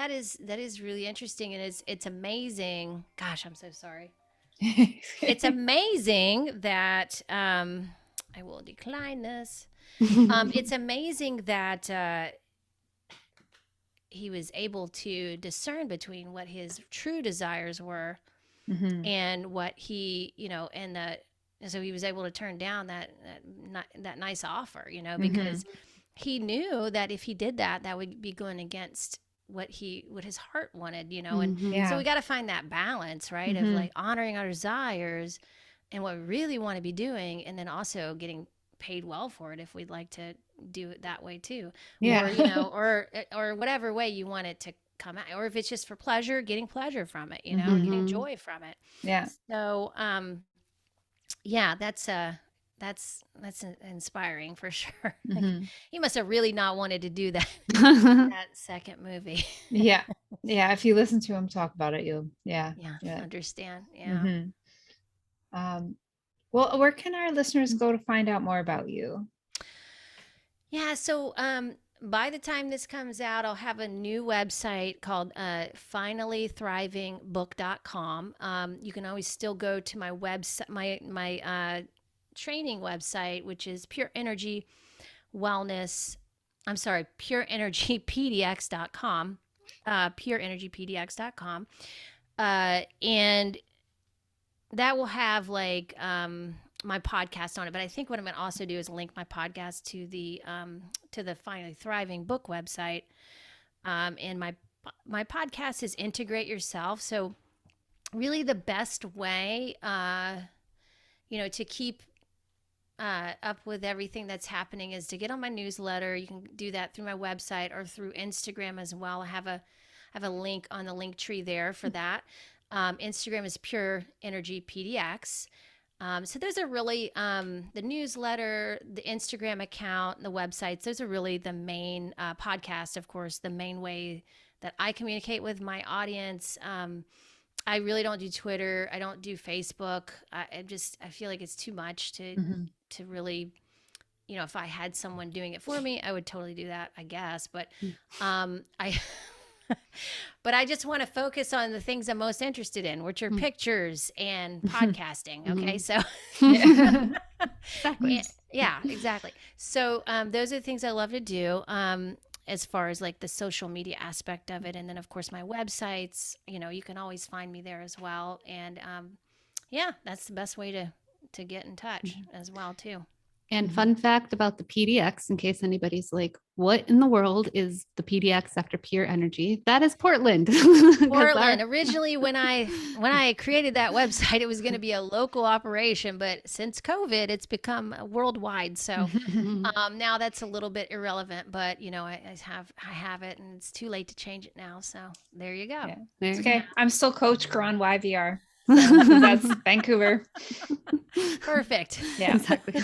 is really interesting, and it's amazing. Gosh, I'm so sorry. It's amazing that I will decline this. It's amazing that he was able to discern between what his true desires were and what he, and so he was able to turn down that nice offer, because he knew that if he did that, that would be going against what his heart wanted, and Mhm. so we got to find that balance, right, of like honoring our desires and what we really want to be doing, and then also getting paid well for it if we'd like to do it that way too, or or whatever way you want it to come out, or if it's just for pleasure, getting pleasure from it, getting Mhm. joy from it. Yeah. So yeah, that's inspiring for sure. Like, he must have really not wanted to do that second movie. Yeah. Yeah. If you listen to him talk about it, you'll, yeah. Understand. Yeah. hmm Well, where can our listeners go to find out more about you? Yeah, so by the time this comes out, I'll have a new website called finalythrivingbook.com. You can always still go to my website, my training website, which is Pure Energy Wellness. I'm sorry, pureenergypdx.com. Pureenergypdx.com. And that will have like my podcast on it. But I think what I'm going to also do is link my podcast to the Finally Thriving book website. And my podcast is Integrate Yourself. So really, the best way, to keep up with everything that's happening is to get on my newsletter. You can do that through my website or through Instagram as well. I have a link on the link tree there for that. Instagram is Pure Energy PDX. So those are really the newsletter, the Instagram account, the websites. Those are really the main podcast, of course, the main way that I communicate with my audience. I really don't do Twitter. I don't do Facebook. I feel like it's too much to really, if I had someone doing it for me, I would totally do that, I guess. But I but I just want to focus on the things I'm most interested in, which are pictures and podcasting. Okay. So Exactly. yeah, exactly. So those are the things I love to do. As far as like the social media aspect of it. And then of course my websites, you can always find me there as well. And yeah, that's the best way to get in touch as well too. And fun fact about the PDX, in case anybody's like, what in the world is the PDX after Pure Energy? That is Portland. Portland. Originally, when I created that website, it was going to be a local operation, but since COVID, it's become worldwide. So now that's a little bit irrelevant, but I have it, and it's too late to change it now. So there you go. Yeah. There. Okay. I'm still Coach Karan YVR. So that's Vancouver. Perfect. Yeah. Exactly.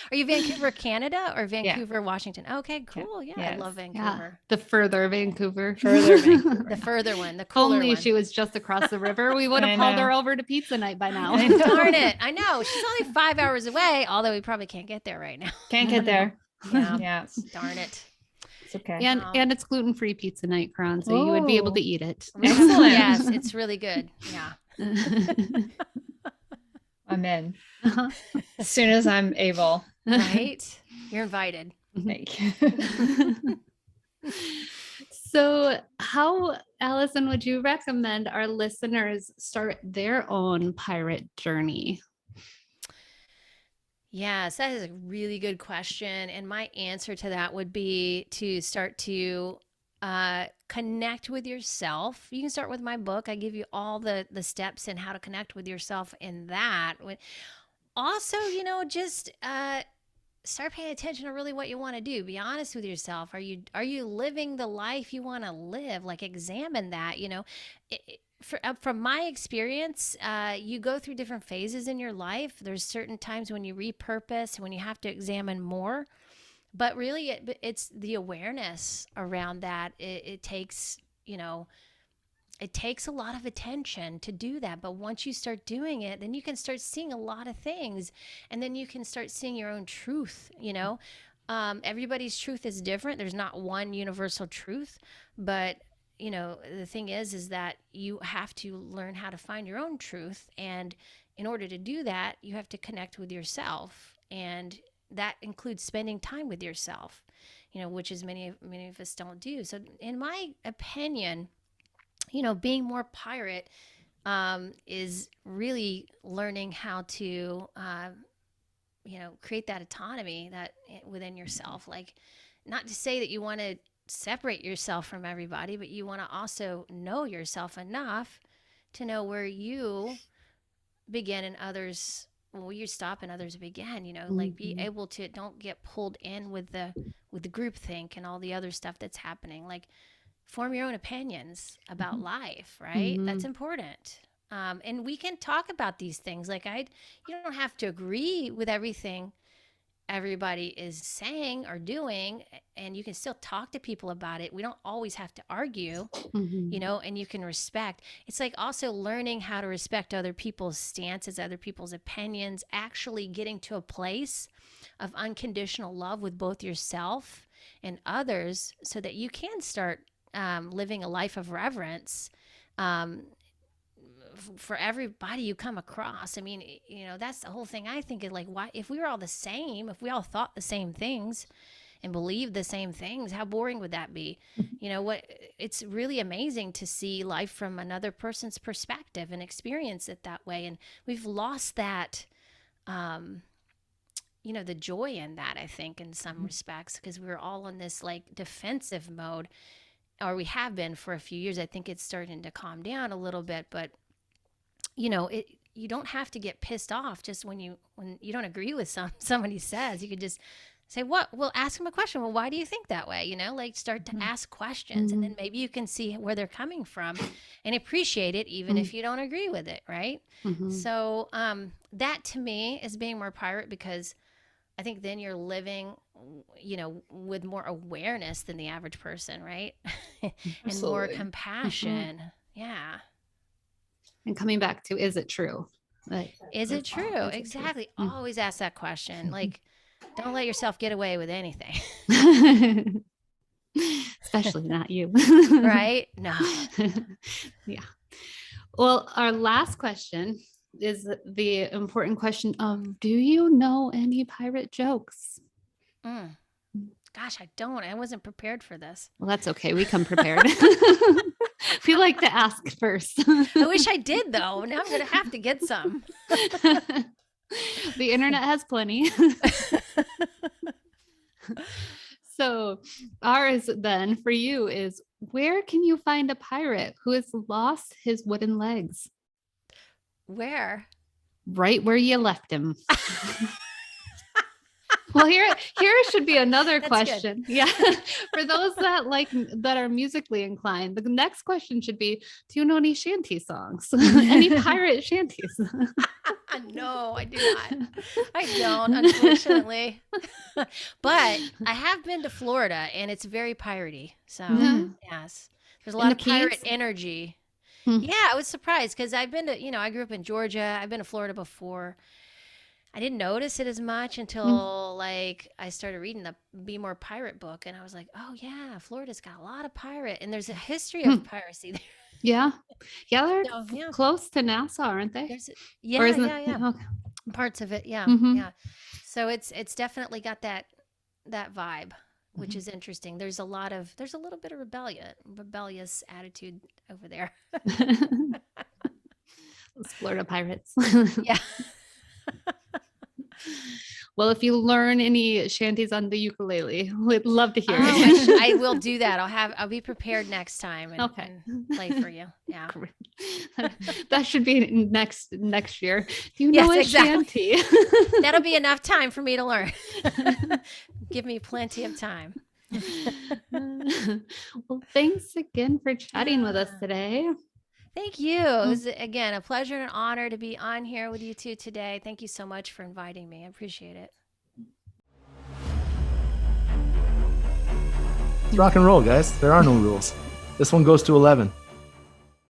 Are you Vancouver, Canada, or Vancouver, Washington? Okay, cool. Yeah, I Yes. love Vancouver. The further Vancouver. Further Vancouver. The further one, the cooler Only one. she was just across the river. We would I have hauled know. her over to pizza night by now. I know. Darn it. I know. She's only 5 hours away, although we probably can't get there right now. Can't get there. Yeah. Yeah. Darn it. It's okay. And it's gluten-free pizza night, Karan, so you would be able to eat it. Excellent. Yes, it's really good. Yeah. I'm in. As soon as I'm able. Right? You're invited. Thank you. So how, Allison, would you recommend our listeners start their own pirate journey? Yes, that is a really good question. And my answer to that would be to start to connect with yourself. You can start with my book. I give you all the steps in how to connect with yourself in that. Also, just start paying attention to really what you want to do. Be honest with yourself. Are you living the life you want to live? Like, examine that. From my experience, you go through different phases in your life. There's certain times when you repurpose, when you have to examine more. But really, it's the awareness around that. It takes, it takes a lot of attention to do that. But once you start doing it, then you can start seeing a lot of things. And then you can start seeing your own truth, everybody's truth is different. There's not one universal truth, but the thing is that you have to learn how to find your own truth. And in order to do that, you have to connect with yourself. And that includes spending time with yourself, which is many of us don't do. So in my opinion, being more pirate is really learning how to, create that autonomy that within yourself. Like, not to say that you want to separate yourself from everybody, but you want to also know yourself enough to know where you begin and others, you stop and others begin, like be able to, don't get pulled in with the group think and all the other stuff that's happening. Like, form your own opinions about life, right? That's important. And we can talk about these things. Like, you don't have to agree with everything everybody is saying or doing, and you can still talk to people about it. We don't always have to argue, and you can respect. It's like also learning how to respect other people's stances, other people's opinions, actually getting to a place of unconditional love with both yourself and others so that you can start living a life of reverence for everybody you come across. I mean, that's the whole thing. I think is like, why, if we were all the same, if we all thought the same things and believed the same things, how boring would that be? It's really amazing to see life from another person's perspective and experience it that way. And we've lost that, the joy in that, I think, in some respects, because we're all in this like defensive mode, or we have been for a few years. I think it's starting to calm down a little bit, but you don't have to get pissed off just when you don't agree with somebody says. You could just say, what? Well, ask them a question. Well, why do you think that way? Like, start to ask questions, and then maybe you can see where they're coming from and appreciate it, even if you don't agree with it. Right. So, that to me is being more pirate, because I think then you're living, with more awareness than the average person. Right. And more compassion. Yeah. And coming back to, is it true? Like, is it true? Exactly. Always ask that question. Like, don't let yourself get away with anything. Especially not you. Right? No. Yeah. Well, our last question is the important question of, do you know any pirate jokes? Gosh, I don't. I wasn't prepared for this. Well, that's okay. We come prepared. We like to ask first. I wish I did, though. Now I'm going to have to get some. The internet has plenty. So ours then for you is, where can you find a pirate who has lost his wooden legs? Where? Right where you left him. Well, here should be another question. Good. Yeah. For those that are musically inclined, the next question should be, do you know any shanty songs? Any pirate shanties? No, I do not. I don't, unfortunately. But I have been to Florida, and it's very piratey. So, yes. There's a lot of pirate energy. Yeah, I was surprised, because I've been to, I grew up in Georgia. I've been to Florida before. I didn't notice it as much until I started reading the Be More Pirate book, and I was like, oh yeah, Florida's got a lot of pirate, and there's a history of piracy there. Yeah. They're close to Nassau, aren't they? Yeah. Okay. Parts of it, yeah. Yeah. So it's definitely got that vibe, which is interesting. There's a little bit of rebellious attitude over there. Those Florida pirates. Yeah. Well, if you learn any shanties on the ukulele, we'd love to hear it. I will do that. I'll be prepared next time and play for you. Yeah. That should be next year. Do you know a shanty? That'll be enough time for me to learn. Give me plenty of time. Well, thanks again for chatting with us today. Thank you. It was, again, a pleasure and an honor to be on here with you two today. Thank you so much for inviting me. I appreciate it. It's rock and roll, guys. There are no rules. This one goes to 11.